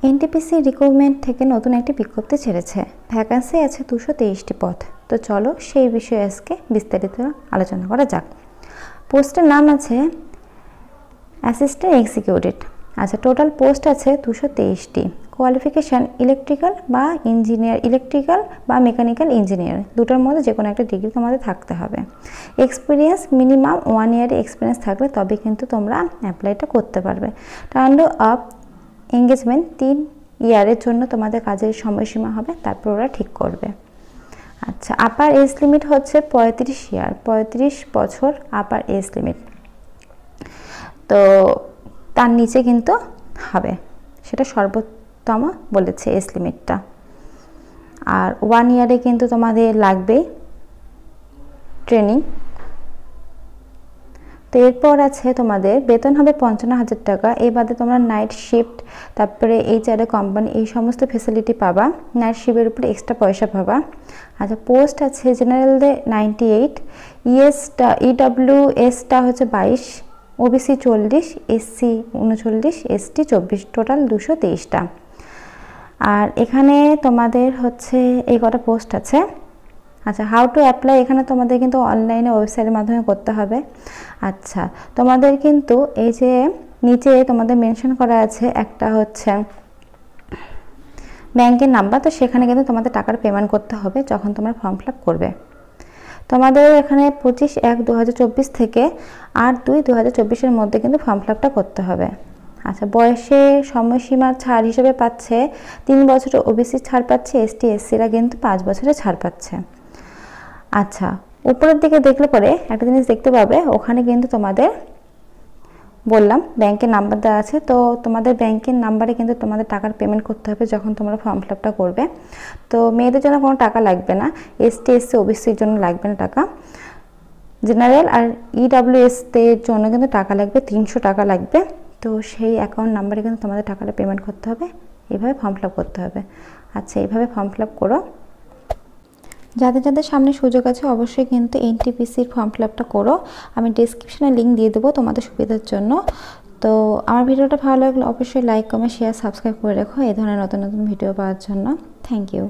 NTPC recruitment থেকে নতুন একটি বিজ্ঞপ্তি ছেড়েছে। ভ্যাকান্সি আছে 223টি পদ। তো চলো সেই বিষয়ে আজকে বিস্তারিত আলোচনা করা যাক। পোস্টের নাম আছে অ্যাসিস্ট্যান্ট এক্সিকিউটিভ। আচ্ছা, টোটাল পোস্ট আছে 223টি। কোয়ালিফিকেশান ইলেকট্রিক্যাল বা ইঞ্জিনিয়ার, ইলেকট্রিক্যাল বা মেকানিক্যাল ইঞ্জিনিয়ার, দুটোর মধ্যে যে কোনো একটা ডিগ্রি তোমাদের থাকতে হবে। এক্সপিরিয়েন্স মিনিমাম 1 ইয়ারের এক্সপিরিয়েন্স থাকলে তবে কিন্তু তোমরা অ্যাপ্লাইটা করতে পারবে। টার্ম অফ এঙ্গেজমেন্ট 3 ইয়ারের জন্য তোমাদের কাজের সময়সীমা হবে, তারপর ওরা ঠিক করবে। আচ্ছা, আপার এজ লিমিট হচ্ছে 35 ইয়ার, 35 বছর আপার এজ লিমিট। তো তার নিচে কিন্তু হবে, সেটা সর্বোত্তম বলেছে এজ লিমিটটা। আর 1 ইয়ারে কিন্তু তোমাদের লাগবে ট্রেনিং। তো এরপর আছে তোমাদের বেতন হবে 55,000 টাকা। এই বাদে তোমরা নাইট শিফট, তারপরে এইচআরএ কোম্পানি, এই সমস্ত ফেসিলিটি পাবা। নাইট শিফটের উপরে এক্সট্রা পয়সা পাবা। আচ্ছা, পোস্ট আছে জেনারেলদের 98, ইডব্লিউএসটা হচ্ছে 22, ওবিসি 40, এসসি 39, এসটি 24, টোটাল 223টা। আর এখানে তোমাদের হচ্ছে এই কটা পোস্ট আছে। আচ্ছা, হাউ টু অ্যাপ্লাই, এখানে তোমাদের কিন্তু অনলাইনে ওয়েবসাইটের মাধ্যমে করতে হবে। আচ্ছা, তোমাদের কিন্তু এই যে নিচে তোমাদের মেনশন করা আছে একটা হচ্ছে ব্যাংকের নাম্বার, তো সেখানে কিন্তু তোমাদের টাকার পেমেন্ট করতে হবে যখন তোমরা ফর্ম ফিল আপ করবে। তোমাদের এখানে 25/1/2024 থেকে 8/2/2024 মধ্যে কিন্তু ফর্ম ফিল আপটা করতে হবে। আচ্ছা, বয়সে সময়সীমার ছাড় হিসেবে পাচ্ছে 3 বছরের ওবিসি ছাড় পাচ্ছে, এসটি এসসিরা কিন্তু 5 বছরের ছাড় পাচ্ছে। আচ্ছা, উপরের দিকে দেখলে পরে একটা জিনিস দেখতে পাবে, ওখানে কিন্তু তোমাদের বললাম ব্যাংকের নাম্বার দেওয়া আছে। তো তোমাদের ব্যাংকের নাম্বারে কিন্তু তোমাদের টাকার পেমেন্ট করতে হবে যখন তোমরা ফর্ম ফিল আপটা করবে। তো মেয়েদের জন্য কোনো টাকা লাগবে না, এসটি এসসি ওবিসির জন্য লাগবে না টাকা। জেনারেল আর ইডব্লিউএসদের জন্য কিন্তু টাকা লাগবে, 300 টাকা লাগবে। তো সেই অ্যাকাউন্ট নাম্বারে কিন্তু তোমাদের টাকাটা পেমেন্ট করতে হবে, এইভাবে ফর্ম ফিল আপ করতে হবে। আচ্ছা, এইভাবে ফর্ম ফিল আপ করো। যাদের যাদের সামনে সুযোগ আছে অবশ্যই কিন্তু এনটিপিসির ফর্ম ফিল আপটা করো। আমি ডেসক্রিপশনে লিঙ্ক দিয়ে দেবো তোমাদের সুবিধার জন্য। তো আমার ভিডিওটা ভালো লাগলে অবশ্যই লাইক, কমেন্ট, শেয়ার, সাবস্ক্রাইব করে রাখো এই ধরনের নতুন নতুন ভিডিও পাওয়ার জন্য। Thank you.